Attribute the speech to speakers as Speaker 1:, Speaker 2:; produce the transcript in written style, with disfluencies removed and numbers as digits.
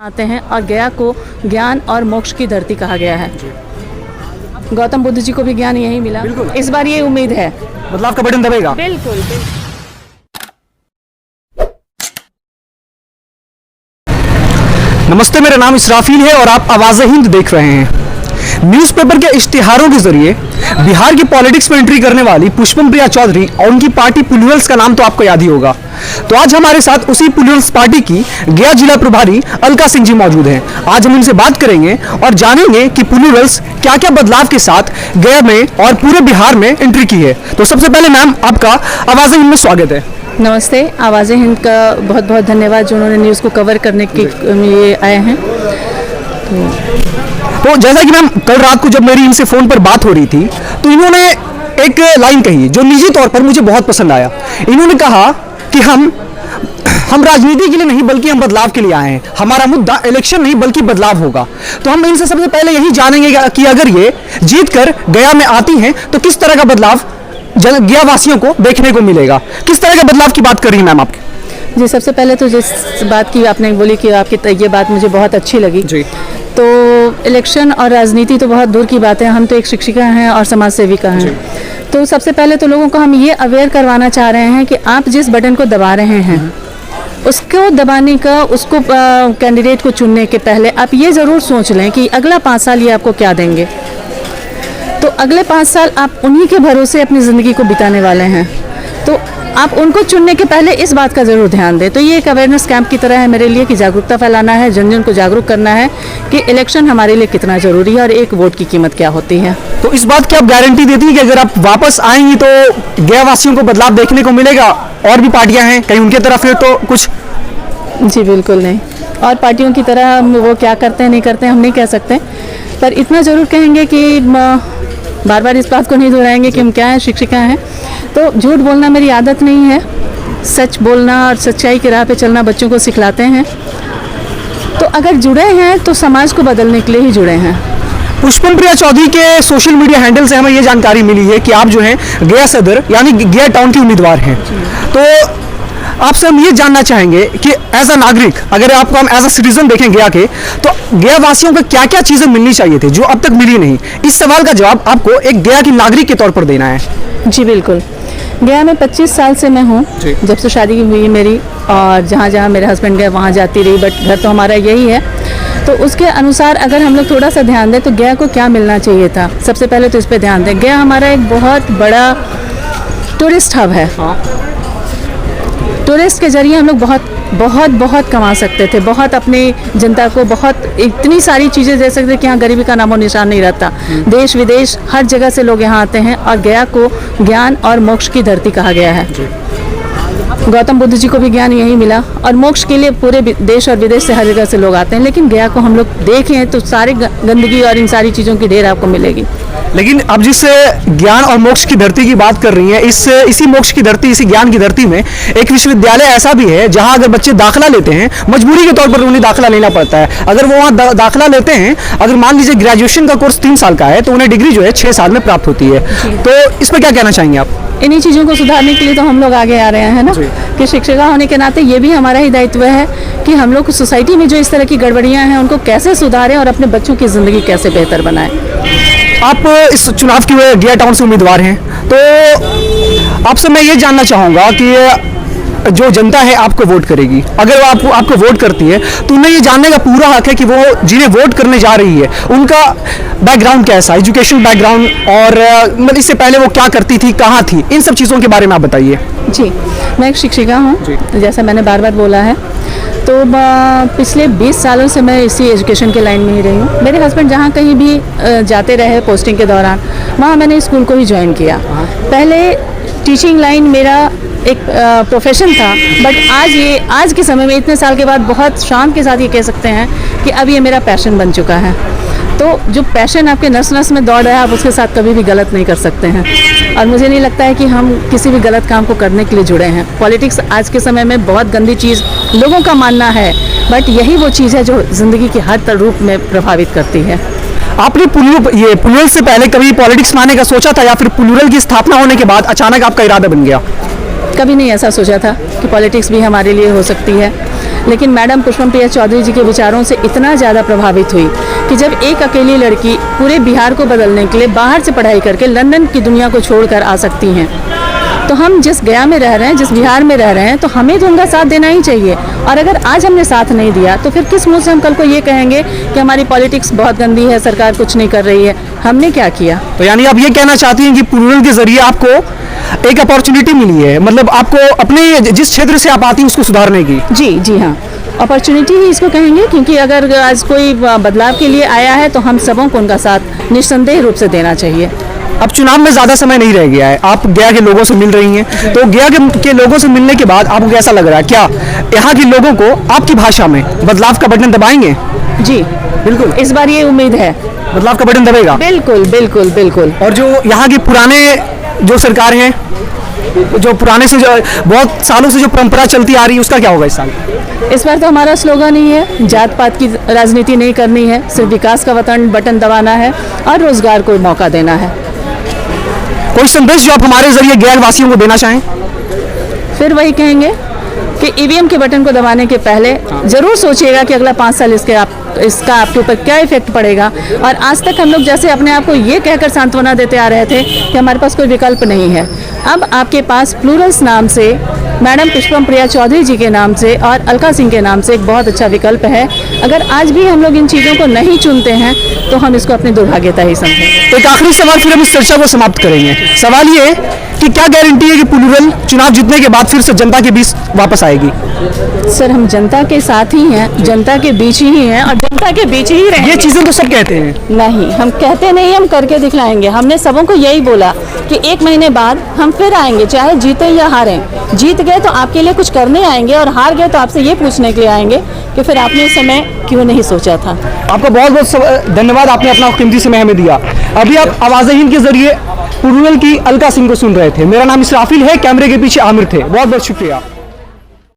Speaker 1: आते हैं और गया को ज्ञान और मोक्ष की धरती कहा गया है। गौतम बुद्ध जी को भी ज्ञान यही मिला। इस बार ये उम्मीद है
Speaker 2: बदलाव का बटन दबेगा।
Speaker 1: बिल्कुल।
Speaker 2: नमस्ते, मेरा नाम इसराफील है और आप आवाज़े हिंद देख रहे हैं। न्यूज़पेपर के इश्तिहारों के जरिए बिहार की पॉलिटिक्स में एंट्री करने वाली पुष्पम प्रिया चौधरी और उनकी पार्टी पुलुरल्स का नाम तो आपको याद ही होगा। तो आज हमारे साथ उसी पुलुरल्स पार्टी की गया जिला प्रभारी अलका सिंह जी मौजूद हैं। आज हम उनसे बात करेंगे और जानेंगे कि पुलुरल्स क्या क्या बदलाव के साथ गया में और पूरे बिहार में एंट्री की है। तो सबसे पहले मैम, आपका आवाज़े हिंद में स्वागत है।
Speaker 1: नमस्ते, आवाज़े हिंद का बहुत बहुत धन्यवाद जो उन्होंने न्यूज़ को कवर करने के लिए आए हैं।
Speaker 2: तो जैसा कि मैम कल रात को जब मेरी इनसे फ़ोन पर बात हो रही थी तो इन्होंने एक लाइन कही जो निजी तौर पर मुझे बहुत पसंद आया। इन्होंने कहा कि हम राजनीति के लिए नहीं बल्कि हम बदलाव के लिए आए हैं। हमारा मुद्दा इलेक्शन नहीं बल्कि बदलाव होगा। तो हम इनसे सबसे पहले यही जानेंगे कि अगर ये जीत कर गया में आती हैं तो किस तरह का बदलाव गया वासियों को देखने को मिलेगा। किस तरह के बदलाव की बात कर रही हैं मैम आपकी?
Speaker 1: जी, सबसे पहले तो जिस बात की आपने बोली कि आपकी ये बात मुझे बहुत अच्छी लगी
Speaker 2: जी।
Speaker 1: तो इलेक्शन और राजनीति तो बहुत दूर की बात है। हम तो एक शिक्षिका हैं और समाज सेविका हैं। तो सबसे पहले तो लोगों को हम ये अवेयर करवाना चाह रहे हैं कि आप जिस बटन को दबा रहे हैं उसको दबाने का, उसको कैंडिडेट को चुनने के पहले आप ये ज़रूर सोच लें कि अगला 5 साल ये आपको क्या देंगे। तो अगले 5 साल आप उन्हीं के भरोसे अपनी ज़िंदगी को बिताने वाले हैं। तो आप उनको चुनने के पहले इस बात का ज़रूर ध्यान दें। तो ये एक अवेयरनेस कैंप की तरह है मेरे लिए कि जागरूकता फैलाना है, जन जन को जागरूक करना है कि इलेक्शन हमारे लिए कितना ज़रूरी है और एक वोट की कीमत क्या होती है।
Speaker 2: तो इस बात की आप गारंटी देती हैं कि अगर आप वापस आएंगी तो गया वासियों को बदलाव देखने को मिलेगा? और भी पार्टियां हैं, कहीं उनके तरफ है तो कुछ?
Speaker 1: जी बिल्कुल नहीं। और पार्टियों की तरह वो क्या करते हैं नहीं करते हैं हम नहीं कह सकते, पर इतना ज़रूर कहेंगे कि बार बार इस बात को नहीं दोहराएंगे कि हम क्या हैं, शिक्षिका हैं। तो झूठ बोलना मेरी आदत नहीं है। सच बोलना और सच्चाई की राह पे चलना बच्चों को सिखलाते हैं। तो अगर जुड़े हैं तो समाज को बदलने के लिए ही जुड़े हैं।
Speaker 2: पुष्पम प्रिया चौधरी के सोशल मीडिया हैंडल से हमें ये जानकारी मिली है कि आप जो हैं गया सदर यानी गया टाउन के उम्मीदवार हैं। तो आपसे हम ये जानना चाहेंगे कि एज अ नागरिक, अगर आपको हम एज अ सिटीजन देखें गया के, तो गया वासियों को क्या क्या चीज़ें मिलनी चाहिए थी जो अब तक मिली नहीं? इस सवाल का जवाब आपको एक गया की नागरिक के तौर पर देना है।
Speaker 1: जी बिल्कुल। गया में 25 साल से मैं हूँ, जब से शादी हुई मेरी, और जहाँ जहाँ मेरे हस्बैंड गए वहाँ जाती रही, बट घर तो हमारा यही है। तो उसके अनुसार अगर हम लोग थोड़ा सा ध्यान दें तो गया को क्या मिलना चाहिए था, सबसे पहले तो इस पर ध्यान दें। गया हमारा एक बहुत बड़ा टूरिस्ट हब है। टूरिस्ट के जरिए हम लोग बहुत बहुत बहुत कमा सकते थे, बहुत अपने जनता को बहुत इतनी सारी चीज़ें दे सकते कि यहाँ गरीबी का नामो निशान नहीं रहता। देश विदेश हर जगह से लोग यहाँ आते हैं और गया को ज्ञान और मोक्ष की धरती कहा गया है। गौतम बुद्ध जी को भी ज्ञान यही मिला और मोक्ष के लिए पूरे देश और विदेश से हर जगह से लोग आते हैं। लेकिन गया को हम लोग देखें तो सारे गंदगी और इन सारी चीज़ों की ढेर आपको मिलेगी।
Speaker 2: लेकिन अब जिस ज्ञान और मोक्ष की धरती की बात कर रही हैं, इसी मोक्ष की धरती, इसी ज्ञान की धरती में एक विश्वविद्यालय ऐसा भी है जहां अगर बच्चे दाखिला लेते हैं, मजबूरी के तौर पर उन्हें दाखिला लेना पड़ता है। अगर वो वहाँ दाखिला लेते हैं, अगर मान लीजिए ग्रेजुएशन का कोर्स 3 साल का है तो उन्हें डिग्री जो है 6 साल में प्राप्त होती है। तो इस पर क्या कहना चाहेंगे आप?
Speaker 1: इन्हीं चीज़ों को सुधारने के लिए तो हम लोग आगे आ रहे हैं ना, कि शिक्षिका होने के नाते ये भी हमारा ही दायित्व है कि हम लोग सोसाइटी में जो इस तरह की गड़बड़ियाँ हैं उनको कैसे सुधारें और अपने बच्चों की ज़िंदगी कैसे बेहतर बनाएं।
Speaker 2: आप इस चुनाव के गया टाउन से उम्मीदवार हैं, तो आपसे मैं ये जानना चाहूँगा कि जो जनता है आपको वोट करेगी, अगर वो आपको वोट करती है तो उन्हें ये जानने का पूरा हक है कि वो जिन्हें वोट करने जा रही है उनका बैकग्राउंड कैसा, एजुकेशन बैकग्राउंड, और मतलब इससे पहले वो क्या करती थी, कहाँ थी, इन सब चीज़ों के बारे में आप बताइए।
Speaker 1: जी, मैं एक शिक्षिका हूँ, जैसा मैंने बार बार बोला है। तो पिछले 20 सालों से मैं इसी एजुकेशन के लाइन में ही रही हूँ। मेरे हस्बैंड जहाँ कहीं भी जाते रहे पोस्टिंग के दौरान, वहाँ मैंने स्कूल को ही ज्वाइन किया। पहले टीचिंग लाइन मेरा एक प्रोफेशन था, बट आज के समय में इतने साल के बाद बहुत शान के साथ ये कह सकते हैं कि अब ये मेरा पैशन बन चुका है। तो जो पैशन आपके नस नस में दौड़ रहा है, आप उसके साथ कभी भी गलत नहीं कर सकते हैं। और मुझे नहीं लगता है कि हम किसी भी गलत काम को करने के लिए जुड़े हैं। पॉलिटिक्स आज के समय में बहुत गंदी चीज़ लोगों का मानना है, बट यही वो चीज़ है जो ज़िंदगी के हर रूप में प्रभावित करती है।
Speaker 2: आपने पुलुरल से पहले कभी पॉलिटिक्स में आने का सोचा था या फिर पुलुरल की स्थापना होने के बाद अचानक आपका इरादा बन गया?
Speaker 1: कभी नहीं ऐसा सोचा था कि पॉलिटिक्स भी हमारे लिए हो सकती है। लेकिन मैडम पुष्पम प्रिया चौधरी जी के विचारों से इतना ज़्यादा प्रभावित हुई कि जब एक अकेली लड़की पूरे बिहार को बदलने के लिए बाहर से पढ़ाई करके लंदन की दुनिया को छोड़कर आ सकती हैं, तो हम जिस गया में रह रहे हैं, जिस बिहार में रह रहे हैं, तो हमें तो उनका साथ देना ही चाहिए। और अगर आज हमने साथ नहीं दिया तो फिर किस मुंह से हम कल को ये कहेंगे कि हमारी पॉलिटिक्स बहुत गंदी है, सरकार कुछ नहीं कर रही है। हमने क्या किया?
Speaker 2: तो यानी आप ये कहना चाहती हैं कि प्लूरल के जरिए आपको एक अपॉर्चुनिटी मिली है, मतलब आपको अपने जिस क्षेत्र से आप आती हैं उसको सुधारने की।
Speaker 1: जी हाँ, अपॉर्चुनिटी ही इसको कहेंगे, क्योंकि अगर आज कोई बदलाव के लिए आया है तो हम सबों को उनका साथ निस्संदेह रूप से देना चाहिए।
Speaker 2: अब चुनाव में ज़्यादा समय नहीं रह गया है, आप गया के लोगों से मिल रही हैं, तो गया के लोगों से मिलने के बाद आपको कैसा लग रहा है? क्या यहाँ के लोगों को आपकी भाषा में बदलाव का बटन दबाएंगे?
Speaker 1: जी बिल्कुल, इस बार ये उम्मीद है,
Speaker 2: बदलाव का बटन दबेगा।
Speaker 1: बिल्कुल बिल्कुल बिल्कुल।
Speaker 2: और जो यहाँ के पुराने जो सरकार हैं, जो पुराने से जो बहुत सालों से जो परंपरा चलती आ रही है, उसका क्या होगा इस साल?
Speaker 1: इस बार तो हमारा स्लोगन ही है, जात पात की राजनीति नहीं करनी है, सिर्फ विकास का बटन दबाना है और रोजगार को मौका देना है।
Speaker 2: कोई संदेश जो आप हमारे जरिए गैर वासियों को देना चाहें?
Speaker 1: फिर वही कहेंगे कि ईवीएम के बटन को दबाने के पहले जरूर सोचिएगा कि अगला 5 साल इसका आपके ऊपर क्या इफेक्ट पड़ेगा। और आज तक हम लोग जैसे अपने आप को ये कहकर सांत्वना देते आ रहे थे कि हमारे पास कोई विकल्प नहीं है, अब आपके पास प्लूरल्स नाम से, मैडम पुष्पम प्रिया चौधरी जी के नाम से और अलका सिंह के नाम से एक बहुत अच्छा विकल्प है। अगर आज भी हम लोग इन चीज़ों को नहीं चुनते हैं तो हम इसको अपनी दुर्भाग्यता ही समझें।
Speaker 2: तो एक आखिरी सवाल, फिर हम इस चर्चा को समाप्त करेंगे। सवाल ये है कि क्या गारंटी है कि प्लूरल चुनाव जीतने के बाद फिर से जनता के बीच वापस आएगी?
Speaker 1: सर, हम जनता के साथ ही हैं, जनता के बीच ही हैं और जनता के बीच ही रहेंगे।
Speaker 2: ये चीज़ें तो सब कहते हैं।
Speaker 1: नहीं, हम कहते नहीं, हम करके दिखलाएंगे। हमने सबों को यही बोला कि 1 महीने बाद हम फिर आएंगे, चाहे जीते या हारें। जीत गए तो आपके लिए कुछ करने आएंगे और हार गए तो आपसे ये पूछने के लिए आएंगे कि फिर आपने इस समय क्यों नहीं सोचा था।
Speaker 2: आपका बहुत बहुत धन्यवाद, आपने अपना कीमती समय हमें दिया। अभी आप आवाज़े हिंद के जरिए प्लूरल की अलका सिंह को सुन रहे थे। मेरा नाम इसराफिल है, कैमरे के पीछे आमिर थे। बहुत बहुत शुक्रिया।